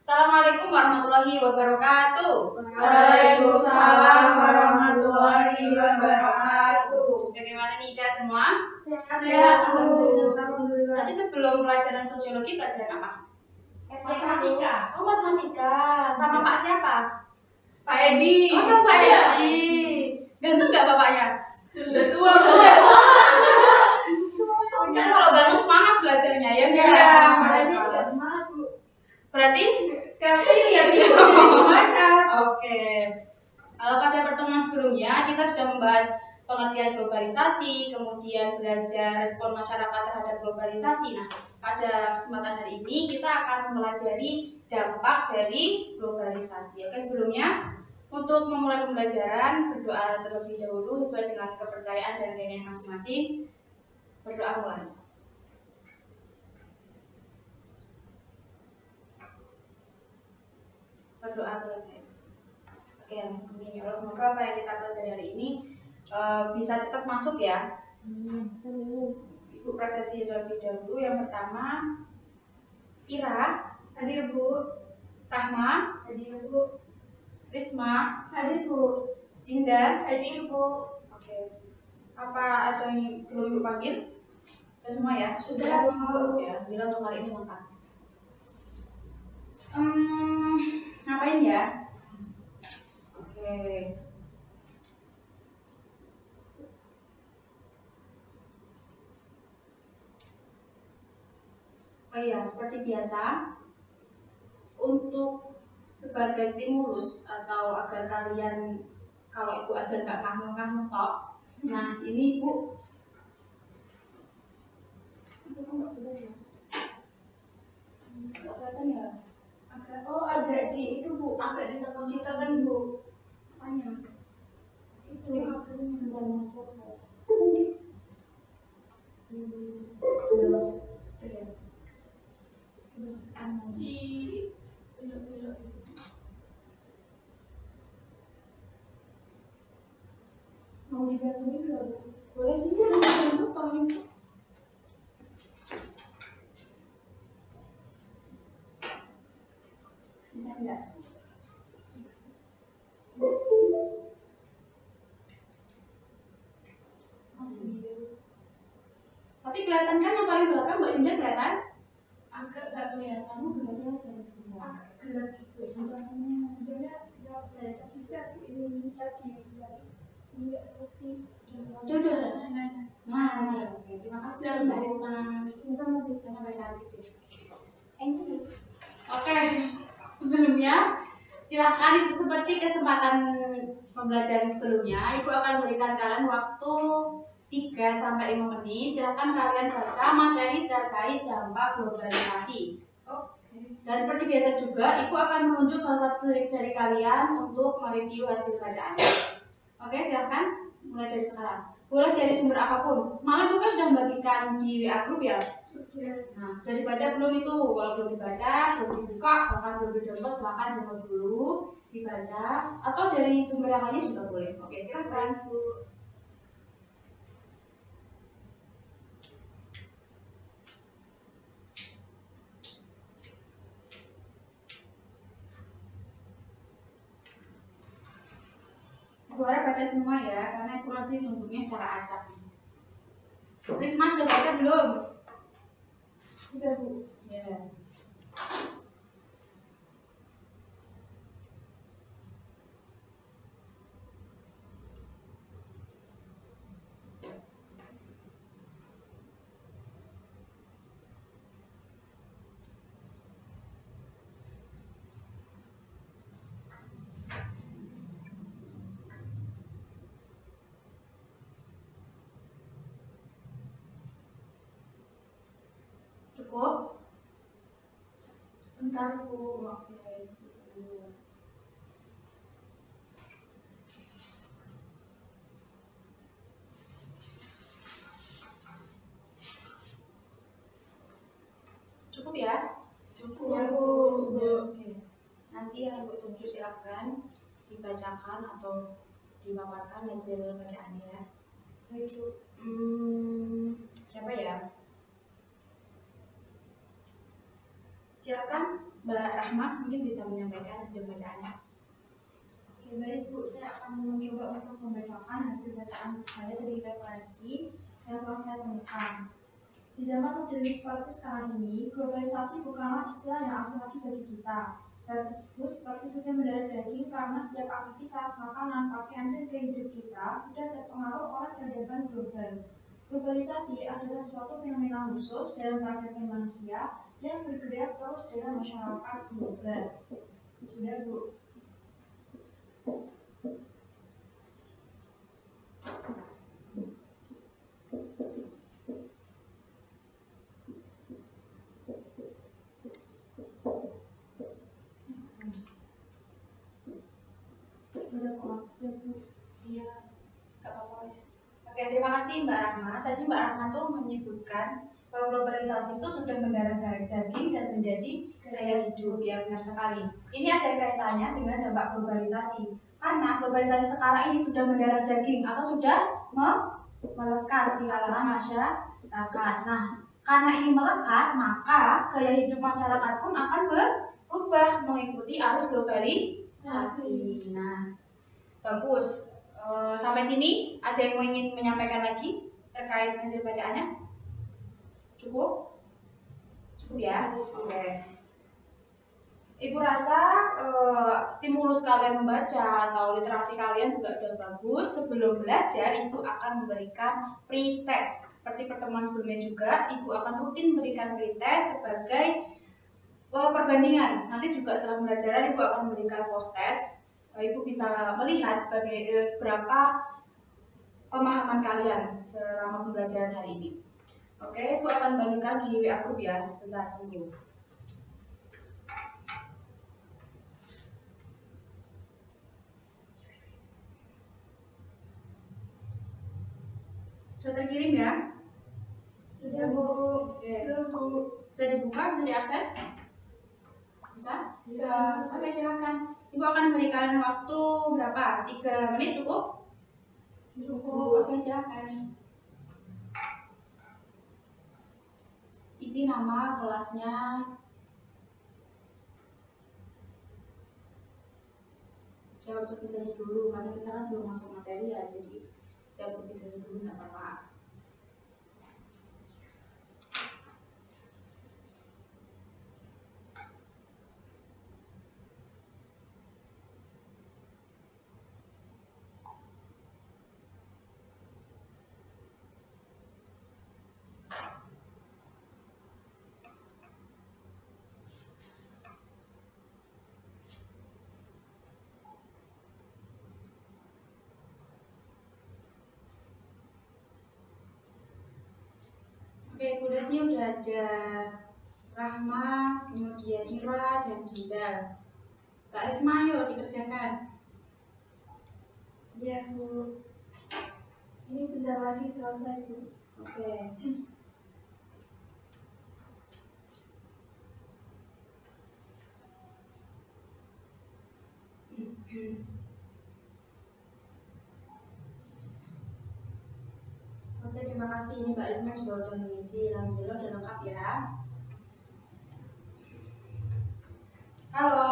Assalamualaikum warahmatullahi wabarakatuh. Waalaikumsalam warahmatullahi wabarakatuh. Bagaimana nih, sehat semua? Sehat, alhamdulillah. Tadi sebelum pelajaran sosiologi pelajaran apa? Matematika. Oh, matematika. Sama Pak siapa? Pak Edi. Oh, sama Pak Edi. Ganteng nggak bapaknya? Sudah tua. Kan kalau ganteng semangat belajarnya ya enggak? Iya. Semangat, Bu. Berarti Kasih lihat ibu jadi semangat. oke. Pada pertemuan sebelumnya kita sudah membahas pengertian globalisasi, kemudian belajar respon masyarakat terhadap globalisasi. Nah, pada kesempatan hari ini kita akan mempelajari dampak dari globalisasi. Oke, sebelumnya untuk memulai pembelajaran berdoa terlebih dahulu sesuai dengan kepercayaan dan keyakinan masing-masing. Berdoa mulai. Berdoa selesai. Oke, amin ya Allah. Semoga apa yang kita pelajari hari ini bisa cepat masuk ya. Ibu presentasi terlebih dahulu. Yang pertama, Ira. Hadir, Bu. Rahma. Hadir, Bu. Risma. Hadir, Bu. Dinda. Hadir, Bu. Oke. Apa ada yang belum Ibu panggil? Sudah semua ya? Sudah, Bu. Ya, bilang untuk hari ini lengkap. Ngapain ya? Oke. Oh iya, seperti biasa, untuk sebagai stimulus atau agar kalian kalau Ibu ajar nggak ngahmu-ngahmu tok. Nah, ini Ibu nggak kelihatan ya? Agak di itu, Bu. Agak ditekan, Bu. Apanya? Itu bentar masuk. Udah masuk. Iya. Di belok-belok. Mau dibantuin nggak, Bu? Boleh sih, Bu. Bantu, tolong. Bisa nggak? Masih. Tapi kelihatan kan yang paling belakang Mbak Dinda kelihatan? Agak nggak kelihatan. Kamu gelap dari semua. Agak gelap gitu. Sebenarnya bisa baca sisa ini tadi ini nggak tahu sih. Udah. Nah, oke. Terima kasih Mbak Risma. Sama Bu. Karena baca cantik deh. Ini Oke, sebelumnya silahkan Ibu, seperti kesempatan pembelajaran sebelumnya, Ibu akan berikan kalian waktu 3-5 menit. Silahkan kalian baca materi terkait dampak globalisasi. Dan seperti biasa juga, Ibu akan menunjuk salah satu dari kalian untuk mereview hasil bacaannya. Oke, silahkan mulai dari sekarang. Boleh dari sumber apapun. Semalam Ibu kan sudah membagikan di WA group ya. Nah, sudah dibaca belum itu? Kalau belum dibaca, belum dibuka, bahkan belum didownload, silahkan download dulu, dibaca, atau dari sumber yang lainnya juga boleh. Oke, silakan. Ibu harap baca semua ya, karena Ibu nanti tunjuknya secara acak. Risma sudah baca belum? udah, Bu. Ya. Cukup? Bentar, Bu. Oke. Cukup ya? Cukup ya, Bu. Oke. Nanti yang Ibu tunjuk silakan dibacakan atau dipaparkan hasil bacaannya ya. Itu. Siapa ya? Silakan Mbak Rahma mungkin bisa menyampaikan hasil bacaannya. Oke, baik Bu, saya akan mencoba untuk membacakan hasil bacaan saya dari referensi yang telah saya temukan. Di zaman modernis seperti sekarang ini, globalisasi bukanlah istilah yang asing lagi bagi kita. Hal tersebut seperti sudah mendarah daging karena setiap aktivitas, makanan, pakaian, dan gaya hidup kita sudah terpengaruh oleh peradaban global. Globalisasi adalah suatu fenomena khusus dalam peradaban manusia yang bergerak terus dalam masyarakat global. Sudah, Bu. Iya, nggak apa-apa. Oke, terima kasih Mbak Rahma. Tadi Mbak Rahma tuh menyebutkan bahwa globalisasi itu sudah mendarah daging dan menjadi gaya hidup. Ya, benar sekali. Ini ada kaitannya dengan dampak globalisasi. Karena globalisasi sekarang ini sudah mendarah daging atau sudah melekat di kalangan masyarakat. Nah, karena ini melekat, maka gaya hidup masyarakat pun akan berubah mengikuti arus globalisasi. Nah, bagus. Sampai sini ada yang ingin menyampaikan lagi terkait hasil bacaannya? Cukup? Cukup ya? Oke. Ibu rasa stimulus kalian membaca atau literasi kalian juga udah bagus. Sebelum belajar, Ibu akan memberikan pretest. Seperti pertemuan sebelumnya juga, Ibu akan rutin memberikan pretest sebagai perbandingan. Nanti juga setelah pembelajaran Ibu akan memberikan post test. Ibu bisa melihat sebagai seberapa pemahaman kalian selama pembelajaran hari ini. Oke, Ibu akan bagikan di WA group ya. Sebentar, tunggu. Sudah terkirim ya? Sudah, Bu. Oke. Bisa dibuka, bisa diakses? Bisa? Bisa. Oke, silakan. Ibu akan berikan waktu berapa? 3 menit cukup? Cukup. Oke, silakan. Isi nama kelasnya. Jawab sebisanya dulu, karena kita kan belum masuk materi ya, jadi jawab sebisanya dulu nggak apa-apa. Oke, Ibu lihat nih udah ada Rahma, kemudian Ira, dan Dinda. Mbak Risma, yuk dikerjakan. Iya, Bu. Ini bentar lagi selesai, Bu. Oke. Oke, terima kasih. Ini Mbak Risma juga udah mengisi. Alhamdulillah udah lengkap ya. Halo.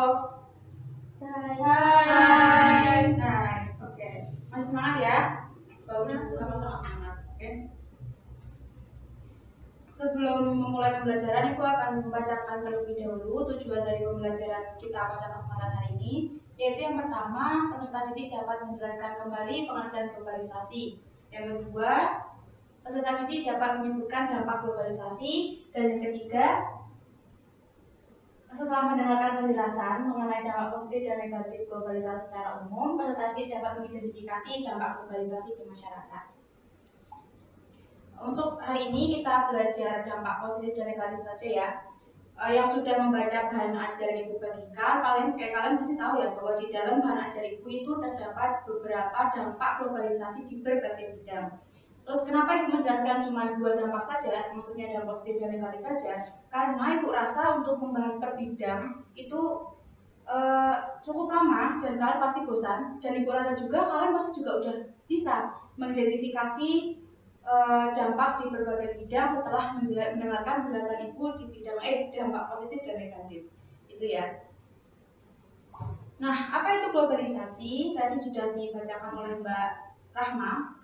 Hai. Hai. Hai. Oke. Masih semangat ya? Baru buka masalah semangat. Oke. Sebelum memulai pembelajaran, Ibu akan membacakan terlebih dahulu tujuan dari pembelajaran kita pada kesempatan hari ini, yaitu yang pertama, peserta didik dapat menjelaskan kembali pengertian globalisasi. Yang kedua, peserta didik dapat menyebutkan dampak globalisasi. Dan yang ketiga, setelah mendengarkan penjelasan mengenai dampak positif dan negatif globalisasi secara umum, peserta didik dapat mengidentifikasi dampak globalisasi di masyarakat. Untuk hari ini kita belajar dampak positif dan negatif saja ya. Yang sudah membaca bahan ajar Ibu bagikan, kalian pasti tahu ya bahwa di dalam bahan ajar Ibu itu terdapat beberapa dampak globalisasi di berbagai bidang. Terus kenapa Ibu menjelaskan cuma 2 dampak saja, maksudnya dampak positif dan negatif saja? Karena Ibu rasa untuk membahas per bidang itu cukup lama dan kalian pasti bosan. Dan Ibu rasa juga kalian pasti juga udah bisa mengidentifikasi dampak di berbagai bidang setelah mendengarkan penjelasan Ibu di bidang dampak positif dan negatif. Itu gitu ya. Nah, apa itu globalisasi? Tadi sudah dibacakan oleh Mbak Rahma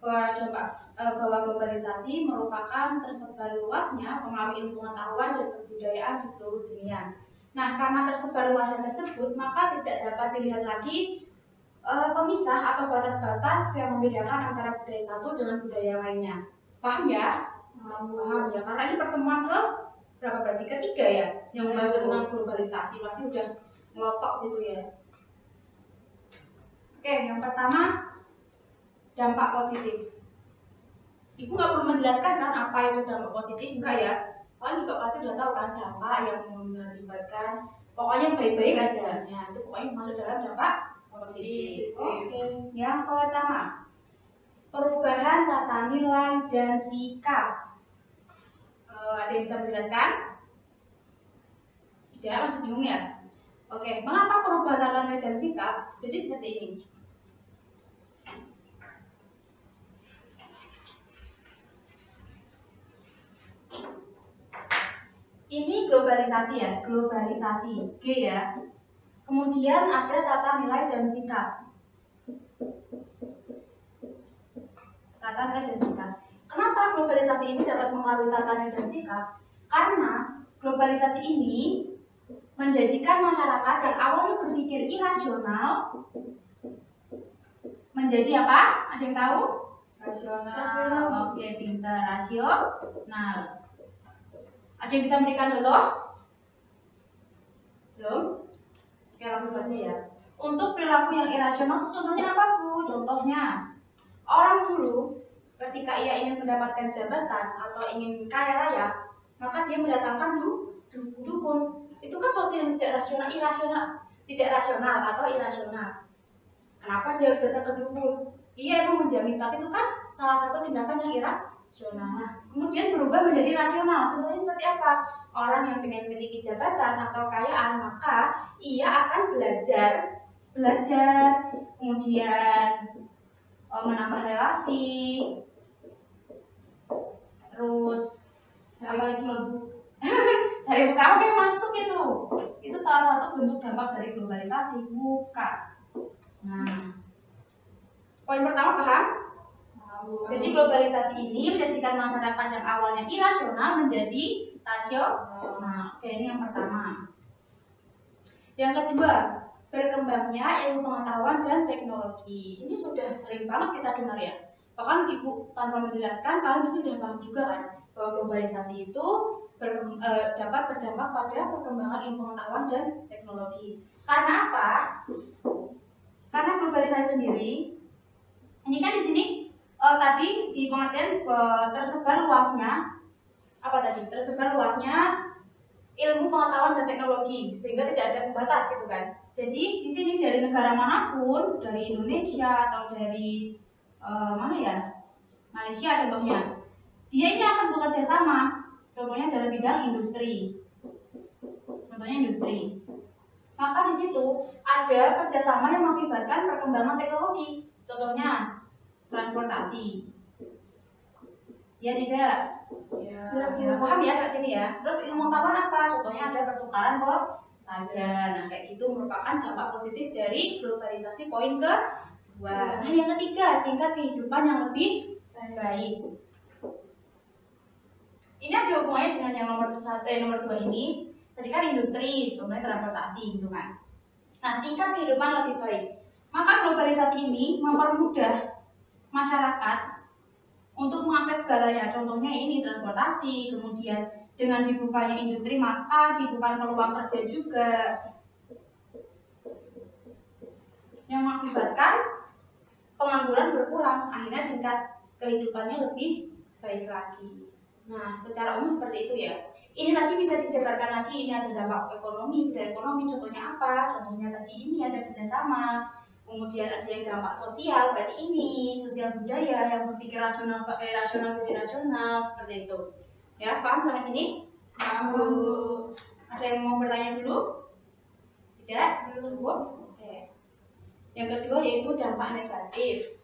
bahwa globalisasi merupakan tersebar luasnya pengaruh ilmu pengetahuan dan kebudayaan di seluruh dunia. Nah, karena tersebar luasnya tersebut, maka tidak dapat dilihat lagi pemisah atau batas-batas yang membedakan antara budaya satu dengan budaya lainnya. Paham ya? Paham ya, karena ini pertemuan ke berapa berarti? Ketiga ya, yang membahas tentang globalisasi. Pasti udah ngelotok gitu ya. Oke, yang pertama dampak positif. Ibu nggak perlu menjelaskan kan apa itu dampak positif, enggak ya? Kalian juga pasti udah tahu kan dampak yang mengakibatkan pokoknya baik-baik aja. Ya, itu pokoknya masuk dalam dampak positif. Oke. Yang pertama, perubahan tata nilai dan sikap. Ada yang bisa menjelaskan? Tidak, masih bingung ya? Oke, mengapa perubahan tata nilai dan sikap? Jadi seperti ini. Ini globalisasi ya, globalisasi G ya. Kemudian ada tata nilai dan sikap. Tata nilai dan sikap. Kenapa globalisasi ini dapat mengaruhi tata nilai dan sikap? Karena globalisasi ini menjadikan masyarakat yang awalnya berpikir irasional menjadi apa? Ada yang tahu? Rasional. Oke, pintar. Rasional. Ada yang bisa memberikan contoh? Belum? Oke, langsung saja ya. Untuk perilaku yang irasional itu contohnya apa, Bu? Contohnya, orang dulu ketika ia ingin mendapatkan jabatan atau ingin kaya raya, maka dia mendatangkan dukun. Itu kan sesuatu yang tidak rasional, tidak rasional atau irasional. Kenapa dia harus datang ke dukun? Iya, emang menjamin, tapi itu kan salah satu tindakan yang irasional. Nah, kemudian berubah menjadi rasional. Contohnya seperti apa? Orang yang ingin memiliki jabatan atau kekayaan, maka ia akan belajar, kemudian menambah relasi, terus apa lagi? Cari buka, oke, masuk itu salah satu bentuk dampak dari globalisasi, buka. Nah, poin pertama paham? Jadi globalisasi ini menjadikan masyarakat yang awalnya irasional menjadi rasional. Nah, oke, ini yang pertama. Yang kedua, berkembangnya ilmu pengetahuan dan teknologi. Ini sudah sering banget kita dengar ya. Bahkan Ibu tanpa menjelaskan, kalian pasti sudah paham juga kan bahwa globalisasi itu dapat berdampak pada perkembangan ilmu pengetahuan dan teknologi. Karena apa? Karena globalisasi sendiri, ini kan di sini tadi di pengertian tersebar luasnya apa tadi? Tersebar luasnya ilmu pengetahuan dan teknologi sehingga tidak ada pembatas gitu kan. Jadi di sini dari negara manapun, dari Indonesia atau dari mana ya? Malaysia contohnya. Dia ini akan bekerja sama. Contohnya dalam bidang industri. Maka di situ ada kerjasama yang mengakibatkan perkembangan teknologi. Contohnya transportasi. Ya tidak? Ya, paham ya ke sini ya. Terus ilmu pengetahuan apa? Contohnya ada pertukaran pelajar. Nah, kayak gitu merupakan dampak positif dari globalisasi poin kedua. Nah, yang ketiga, tingkat kehidupan yang lebih baik. Ini ada hubungannya dengan yang nomor 2 ini. Tadi kan industri, contohnya transportasi gitu kan. Nah, tingkat kehidupan lebih baik. Maka globalisasi ini mempermudah masyarakat untuk mengakses segalanya. Contohnya ini transportasi, kemudian dengan dibukanya industri maka dibuka peluang kerja juga, yang mengakibatkan pengangguran berkurang, akhirnya tingkat kehidupannya lebih baik lagi. Nah, secara umum seperti itu ya. Ini lagi bisa dijabarkan lagi, ini ada dampak ekonomi, dan ekonomi contohnya apa? Contohnya tadi ini ada kerjasama, kemudian ada yang dampak sosial, berarti ini sosial budaya yang berpikir rasional jadi rasional seperti itu. Ya, paham sampai sini? Paham, Bu. Ada yang mau bertanya dulu? Tidak? Belum. Oke. Yang kedua yaitu dampak negatif.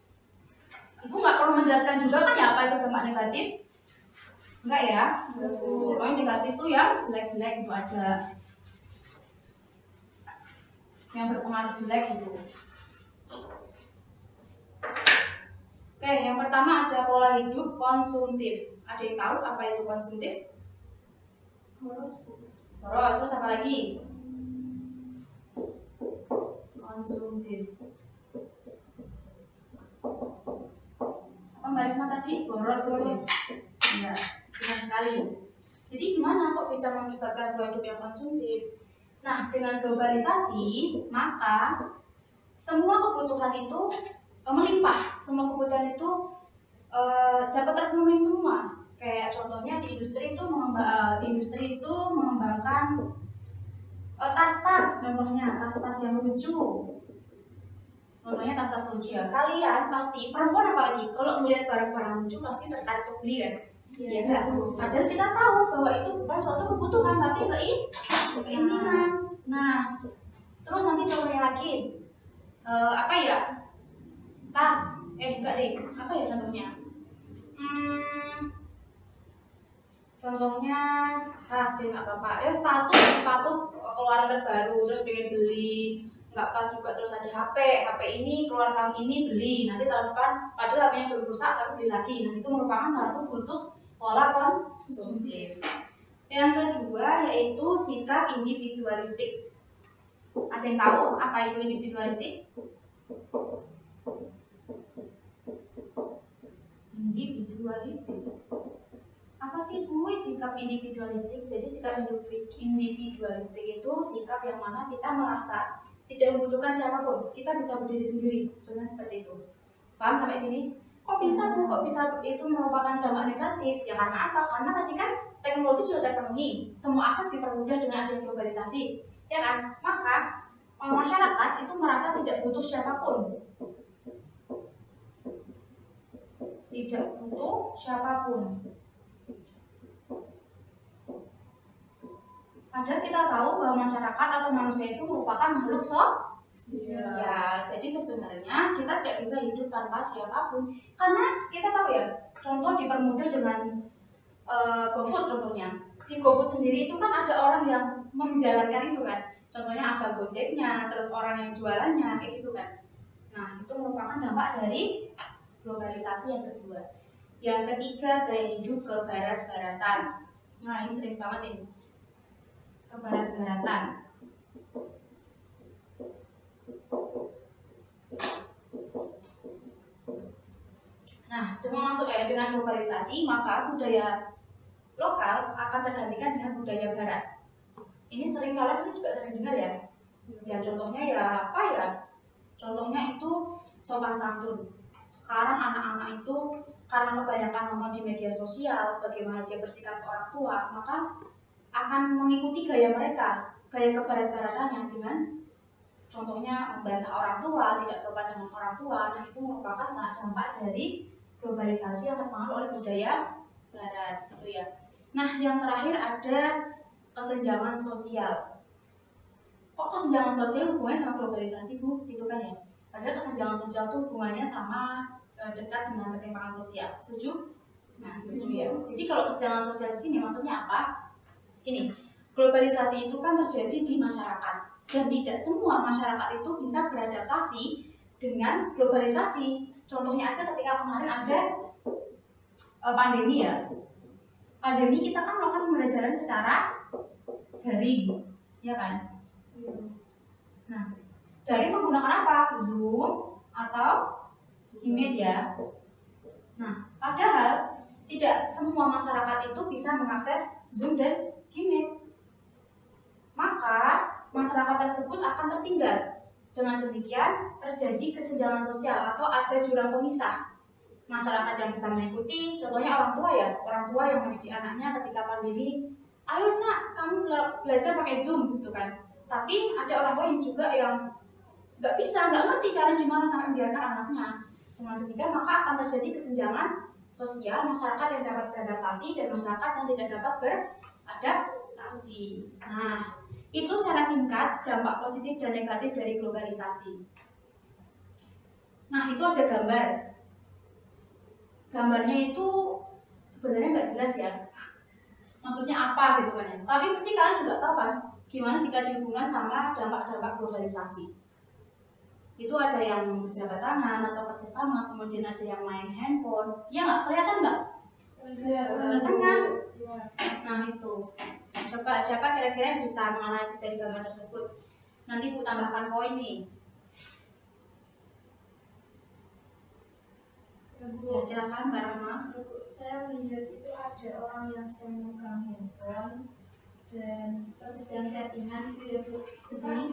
Ibu nggak perlu menjelaskan juga kan ya apa itu dampak negatif? Enggak ya? Pokoknya negatif itu yang jelek-jelek itu aja. yang berpengaruh jelek gitu. Oke, yang pertama ada pola hidup konsumtif. Ada yang tahu apa itu konsumtif? Boros. Boros, terus apa lagi? Konsumtif. Apa Mbak Risma tadi? Boros gitu ya? Iya, benar sekali. Jadi gimana kok bisa mengakibatkan pola hidup yang konsumtif? Nah, dengan globalisasi, maka semua kebutuhan itu melimpah. Semua kebutuhan itu dapat terpenuhi semua. Kayak contohnya di industri itu mengembangkan tas-tas, contohnya tas-tas yang lucu. Contohnya tas-tas lucu ya. Kalian pasti perempuan apalagi kalau melihat barang-barang lucu pasti tertarik untuk beli kan? Ya enggak. Padahal kita tahu bahwa itu bukan suatu kebutuhan tapi keinginan. Nah, terus nanti contohnya lagi apa ya? Tas. Enggak deh. Apa ya contohnya? Contohnya tas deh nggak apa-apa. Sepatu keluaran terbaru terus pengen beli. Nggak tas juga terus ada HP ini keluar tahun ini beli nanti tahun depan padahal HP-nya belum rusak tapi beli lagi. Nah itu merupakan salah satu bentuk pola konsumtif. Yang kedua yaitu sikap individualistik. Ada yang tahu apa itu individualistik? Individualistik. Apa sih Bu sikap individualistik? Jadi sikap individualistik itu sikap yang mana kita merasa tidak membutuhkan siapapun, kita bisa berdiri sendiri. Contohnya seperti itu. Paham sampai sini? Kok bisa Bu? Kok bisa itu merupakan dampak negatif? Ya karena apa? Karena ketika teknologi sudah terpenuhi, semua akses dipermudah dengan adanya globalisasi, ya kan? Maka masyarakat itu merasa tidak butuh siapapun. Tidak butuh siapapun. Padahal kita tahu bahwa masyarakat atau manusia itu merupakan makhluk sosial. Jadi sebenarnya kita tidak bisa hidup tanpa siapapun. Karena kita tahu ya, contoh dipermudah dengan GoFood contohnya. Di GoFood sendiri itu kan ada orang yang menjalankan itu kan. Contohnya apa Gojeknya, terus orang yang jualannya kayak gitu kan. Nah itu merupakan dampak dari globalisasi yang kedua. Yang ketiga gaya hidup kebarat-baratan. Nah ini sering banget ini. Kebarat-baratan. Nah, dengan globalisasi maka budaya lokal akan tergantikan dengan budaya barat. Ini sering kalian pasti juga sering dengar ya. Ya contohnya ya apa ya? Contohnya itu sopan santun. Sekarang anak-anak itu karena kebanyakan nonton di media sosial bagaimana dia bersikap ke orang tua, maka akan mengikuti gaya mereka, gaya kebarat-baratannya dengan contohnya membantah orang tua, tidak sopan dengan orang tua. Nah itu merupakan sangat dampak dari globalisasi yang terpengaruh oleh budaya barat gitu ya. Nah yang terakhir ada kesenjangan sosial. Kok kesenjangan sosial hubungannya sama globalisasi Bu? Gitu kan ya. Padahal kesenjangan sosial itu hubungannya sama dekat dengan ketimpangan sosial. Setuju? Nah setuju ya. Jadi kalau kesenjangan sosial di sini maksudnya apa? Ini, globalisasi itu kan terjadi di masyarakat dan tidak semua masyarakat itu bisa beradaptasi dengan globalisasi. Contohnya aja ketika kemarin ada pandemi ya. Pandemi kita kan melakukan pembelajaran secara daring, ya kan? Nah, daring menggunakan apa? Zoom atau Gmeet ya. Nah, padahal tidak semua masyarakat itu bisa mengakses Zoom dan Gmeet. Maka masyarakat tersebut akan tertinggal. Dengan demikian terjadi kesenjangan sosial atau ada jurang pemisah. Masyarakat yang bisa mengikuti, contohnya orang tua ya, orang tua yang mendidik anaknya ketika pandemi, ayo nak kamu belajar pakai Zoom gitu kan. Tapi ada orang tua yang juga yang nggak bisa, nggak ngerti cara gimana sampai membiarkan anaknya. Dengan demikian maka akan terjadi kesenjangan sosial, masyarakat yang dapat beradaptasi dan masyarakat yang tidak dapat beradaptasi. Nah, itu secara singkat dampak positif dan negatif dari globalisasi. Nah, itu ada gambar. Gambarnya itu sebenarnya nggak jelas ya. Maksudnya apa gitu kan ya. Tapi pasti kalian juga tahu kan, Gimana jika dihubungkan sama dampak-dampak globalisasi? Itu ada yang berjabat tangan atau kerjasama, kemudian ada yang main handphone. Ya nggak kelihatan nggak? Kelihatan kan? Nah itu. Coba siapa kira-kira yang bisa menganalisis dari gambar tersebut? Nanti Bu tambahkan poin nih. Ya, silakan Mbak Rahma. Saya melihat itu ada orang yang sedang memegang handphone dan seperti sedang chattingan gitu ya Bu. Itu kan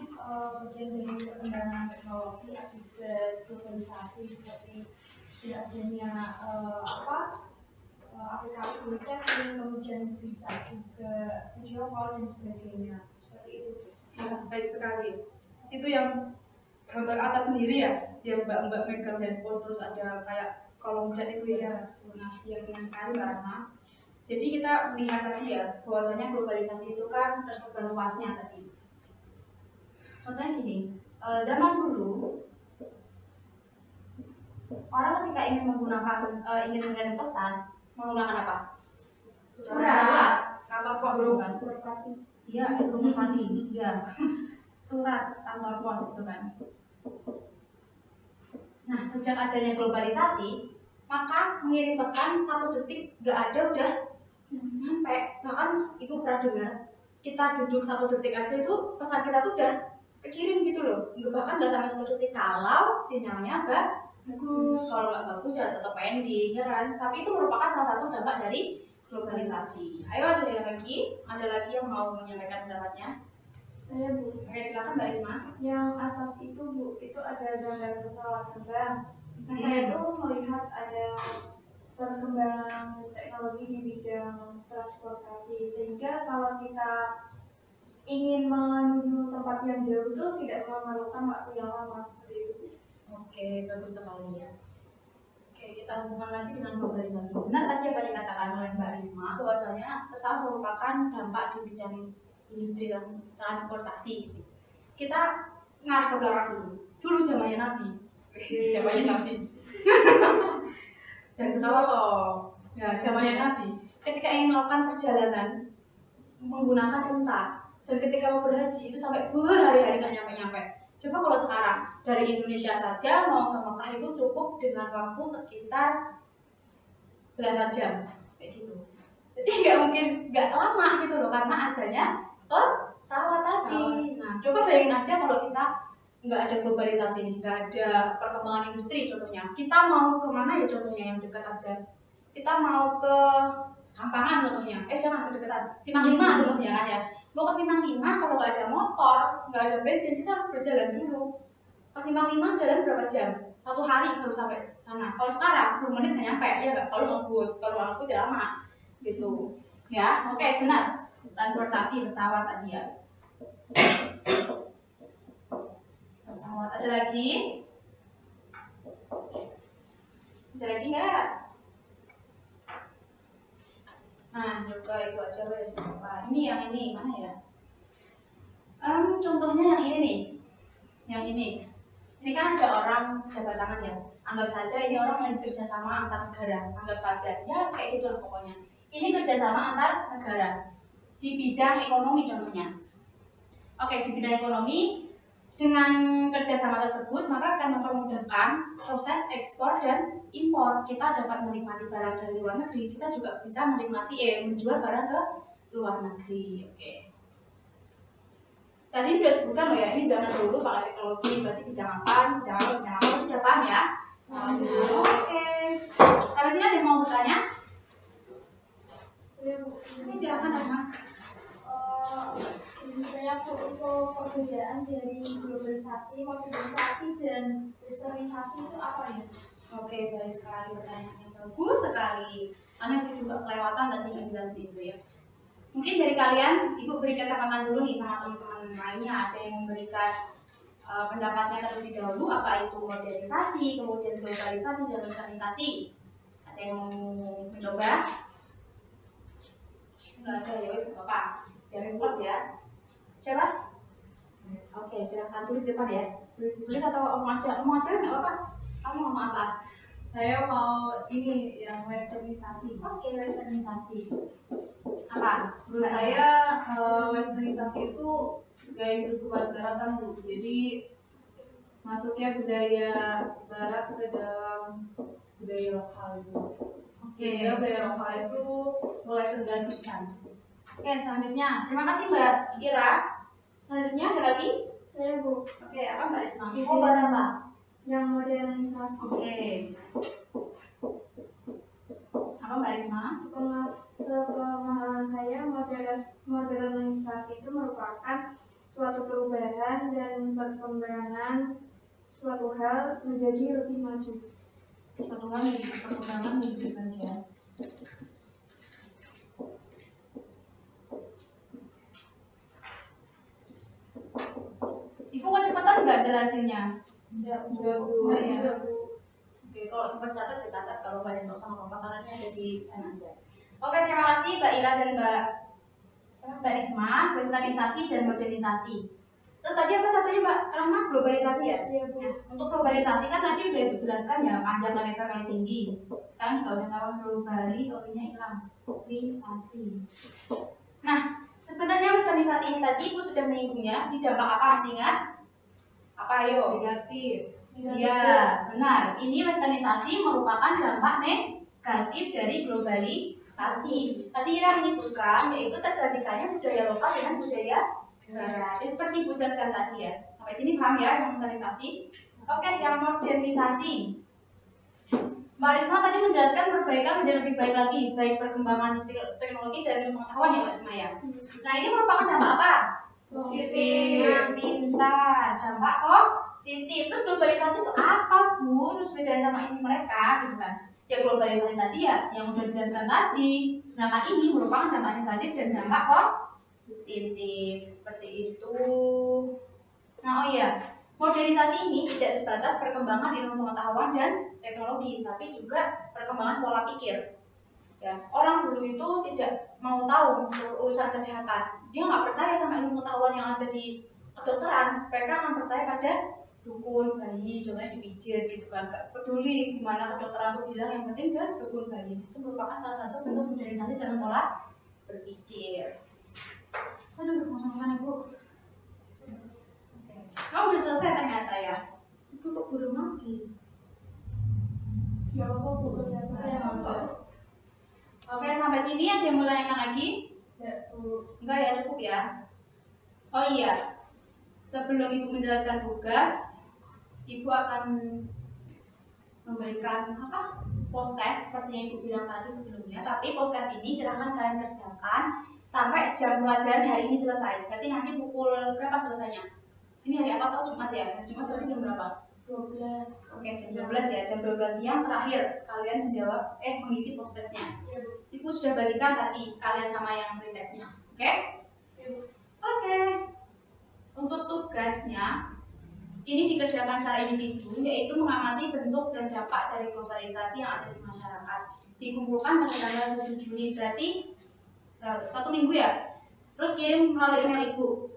bagian dari perkembangan teknologi akibat globalisasi seperti sudah adanya aplikasi chatting, kemudian bisa juga video call dan sebagainya. Seperti itu. Ya, baik sekali. Itu yang gambar atas sendiri ya, yang mbak-mbak megang handphone terus ada kayak kolom chat itu ya. Nah, yang benar sekali Mbak Rahma. Jadi kita melihat tadi ya, bahwasanya globalisasi itu kan tersebar luasnya tadi. Contohnya gini, zaman dulu orang ketika ingin ingin mengirim pesan menggunakan apa? Surat, kantor pos bukan? Iya, rumah mati. Iya. Surat kantor pos itu kan. Nah, sejak adanya globalisasi, maka mengirim pesan 1 detik gak ada udah nyampe. Bahkan ibu pernah dengar, kita duduk 1 detik aja itu pesan kita tuh udah kekirim gitu loh. Bahkan gak sampai 1 detik kalau sinyalnya bagus. Kalau nggak bagus ya tetap pending ya kan. Tapi itu merupakan salah satu dampak dari globalisasi. Ayo ada yang lagi? Ada lagi yang mau menyampaikan pendapatnya? Saya Bu. Oke, silakan Mbak Risma. Yang atas itu Bu, itu ada gambar pesawat terbang. Nah, saya itu melihat ada perkembangan teknologi di bidang transportasi, sehingga kalau kita ingin menuju tempat yang jauh itu tidak memerlukan waktu yang lama seperti itu. Oke, bagus sekali ya. Oke, kita hubungkan lagi dengan globalisasi. Benar tadi apa yang dikatakan oleh Mbak Risma, bahwasanya pesawat merupakan dampak di bidang industri dan transportasi. Kita ngarah ke belakang dulu. Dulu zamannya Nabi. Zamannya Nabi. Jangan ketawa loh. Ya, zamannya Nabi. Ketika ingin melakukan perjalanan menggunakan unta, dan ketika mau berhaji itu sampai berhari-hari nggak nyampe-nyampe. Coba kalau sekarang dari Indonesia saja mau ke Mekah itu cukup dengan waktu sekitar belasan jam kayak gitu. Jadi nggak lama gitu loh karena adanya pesawat tadi. Nah, coba bayangin aja kalau kita nggak ada globalisasi nih, nggak ada perkembangan industri contohnya. Kita mau kemana ya contohnya yang dekat aja. Kita mau ke Sampangan contohnya. Jangan kedekatan. Simpang 5 contohnya kan ya. Mau ke Simpang 5 kalau nggak ada motor, nggak ada bensin, kita harus berjalan dulu. Ke Simpang 5 jalan berapa jam? 1 hari baru sampai sana. Kalau sekarang 10 menit nggak nyampe, ya nggak? Kalau ngebut, kalau ngebut ya lama, gitu. Ya, oke, benar. Transportasi pesawat tadi ya. Pesawat ada lagi? Ada lagi nggak? Nah, coba ibu aja wes. Ini yang ini mana ya? Contohnya yang ini nih, yang ini. Ini kan ada orang jabat tangan ya. Anggap saja ini orang yang kerjasama antar negara. Anggap saja, ya kayak gitu lah pokoknya. Ini kerjasama antar negara di bidang ekonomi contohnya. Oke, di bidang ekonomi dengan kerjasama tersebut maka akan mempermudahkan proses ekspor dan impor. Kita dapat menikmati barang dari luar negeri. Kita juga bisa menikmati menjual barang ke luar negeri. Oke. Tadi sudah sebutkan loh ya, ini zaman dulu pakai teknologi, berarti bidang apa, sudah paham ya? Oke. Habis ini ada yang mau bertanya? Ini silakan Rahma. Misalnya untuk perbedaan dari globalisasi, modernisasi, dan westernisasi itu apa ya? Oke, baik sekali pertanyaannya, bagus sekali. Karena itu juga kelewatan tadi nggak jelas itu ya. Mungkin dari kalian, ibu beri kesempatan dulu nih sama teman-teman lainnya, ada yang memberikan pendapatnya terlebih dahulu apa itu modernisasi, kemudian globalisasi dan westernisasi. Ada yang mau mencoba? Nggak ada ya, wes nggak apa, biar cepat ya. Siapa? Oke, silakan tulis depan ya. Tulis atau omong aja wes nggak apa-apa. Kamu ngomong apa? Saya mau ini yang westernisasi. Oke, westernisasi. Apa? Menurut saya westernisasi itu gaya hidup kemasyarakatan Bu. Jadi masuknya budaya barat ke dalam budaya lokal itu. Sehingga budaya lokal itu mulai tergantikan. Oke, selanjutnya. Terima kasih Mbak Ira. Selanjutnya ada lagi? Saya Bu. Oke, apa Mbak Risma? Oke, Oh, bahasa apa? Yang modernisasi. Oke. Apa Mbak Risma? Sepemahaman saya, modernisasi itu merupakan suatu perubahan dan perkembangan suatu hal menjadi lebih maju. Suatu hal yang perkembangan lebih baik. Ibu kok cepetan nggak jelasinnya? Enggak Enggak ya. Bu. Oke, kalau sempat catat dicatat, kalau banyak nggak usah ngomong makanannya ada di pen aja. Oke, terima kasih Mbak Ira dan Mbak Risma, westernisasi dan modernisasi. Terus tadi apa satunya Mbak Rahma? Globalisasi ya? Iya Bu. Nah, untuk globalisasi kan tadi udah Ibu jelaskan ya, panjang kali lebar kali tinggi. Sekarang juga udah tahu globali, O-nya hilang. Globalisasi. Nah, sebenarnya westernisasi ini tadi Ibu sudah menyinggungnya di dampak apa, masih ingat? Apa ayo? Negatif. Iya, benar. Ini westernisasi merupakan dampak negatif dari globalisasi. Tadi Ira menyebutkan yaitu tergantikannya budaya lokal dengan budaya barat. Jadi seperti Ibu jelaskan tadi ya. Sampai sini paham ya yang westernisasi? Oke, yang modernisasi. Mbak Risma tadi menjelaskan perbaikan menjadi lebih baik lagi, baik perkembangan teknologi dan pengetahuan ya Mbak Risma ya. Nah, ini merupakan dampak apa? Positif. Nah, pintar. Dampak positif. Terus globalisasi itu apa Bu? Terus bedanya sama ini mereka gitu kan? Ya globalisasi tadi ya yang udah dijelaskan tadi. Sedangkan ini merupakan dampak negatif dan dampak positif. Seperti itu. Nah, oh iya, modernisasi ini tidak sebatas perkembangan ilmu pengetahuan dan teknologi, tapi juga perkembangan pola pikir. Ya, orang dulu itu tidak mau tahu urusan kesehatan. Dia nggak percaya sama ilmu pengetahuan yang ada di kedokteran. Mereka akan percaya pada dukun bayi, soalnya dipijit gitu kan. Gak peduli gimana kedokteran itu bilang, yang penting ke dukun bayi. Itu merupakan salah satu bentuk modernisasi dalam pola berpikir. Aduh, ngomong-ngomong Ibu. Oh, udah selesai ternyata ya. Itu kok belum lagi. Ya apa Bu? Oke, sampai sini ada yang mau tanyakan lagi? Enggak ya, cukup ya. Oh iya, sebelum Ibu menjelaskan tugas, Ibu akan memberikan post test seperti yang Ibu bilang tadi sebelumnya. Tapi post test ini silahkan kalian kerjakan sampai jam pelajaran hari ini selesai. Berarti nanti pukul berapa selesainya? Ini hari apa? Tahu Jumat ya? Jumat berarti jam berapa? 12. Oke, jam 12 ya. Jam 12 siang terakhir kalian menjawab mengisi post testnya. Ibu sudah bagikan tadi sekalian sama yang pretestnya. Oke? Oke. Untuk tugasnya ini dikerjakan secara individu, yaitu mengamati bentuk dan dampak dari globalisasi yang ada di masyarakat. Dikumpulkan pada tanggal 7 Juli, berarti 1 minggu ya. Terus kirim melalui email Ibu.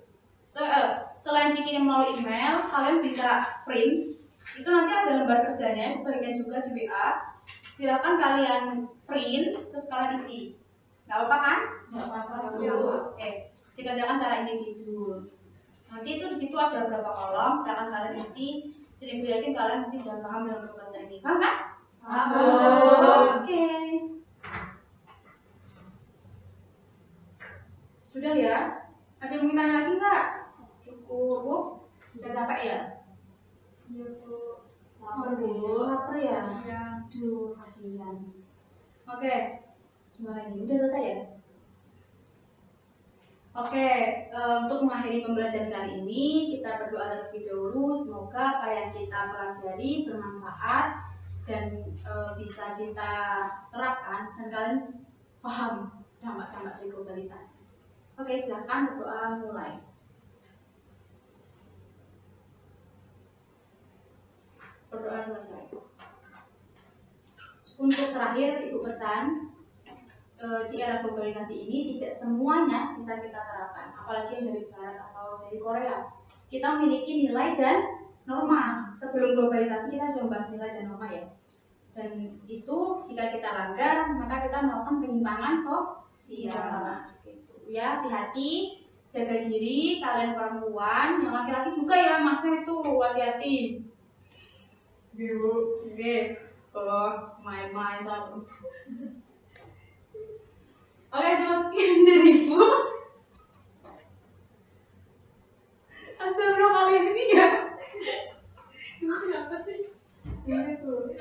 Selain dikirim melalui email, kalian bisa print. Itu nanti ada lembar kerjanya, Ibu bagikan juga di WA. Silakan kalian print, terus kalian isi. Nggak apa-apa kan? Nggak apa-apa. Ya, oke. Dikerjakan secara individu. Nanti itu di situ ada beberapa kolom, silakan kalian isi. Dan Ibu yakin kalian pasti sudah paham dengan tugas ini. Paham kan? Paham. Oke. Sudah ya? Ada yang ingin tanya lagi nggak? Cukup, Bu? Sudah capek ya? Iya Bu. Lapar, Bu. Lapar ya? Kasihan. Aduh, kasihan. Oke. Gimana ini? Udah selesai ya? Oke, untuk mengakhiri pembelajaran kali ini, kita berdoa terlebih dahulu. Semoga apa yang kita pelajari bermanfaat dan bisa kita terapkan dan kalian paham dampak-dampak dari globalisasi. Oke, silahkan berdoa mulai. Berdoa mulai. Untuk terakhir, Ibu pesan, di era globalisasi ini tidak semuanya bisa kita terapkan, apalagi yang dari barat atau dari Korea. Kita memiliki nilai dan norma. Sebelum globalisasi kita sudah membahas nilai dan norma ya. Dan itu jika kita langgar maka kita melakukan penyimpangan sosial. Gitu. Ya, hati-hati, jaga diri kalian perempuan, yang laki-laki juga ya, masnya itu hati-hati. Oke, kalau main-main sama. Oke, cuma sekian dari Ibu. Astagfirullah kalian ini ya. Ini apa sih? Ini tuh.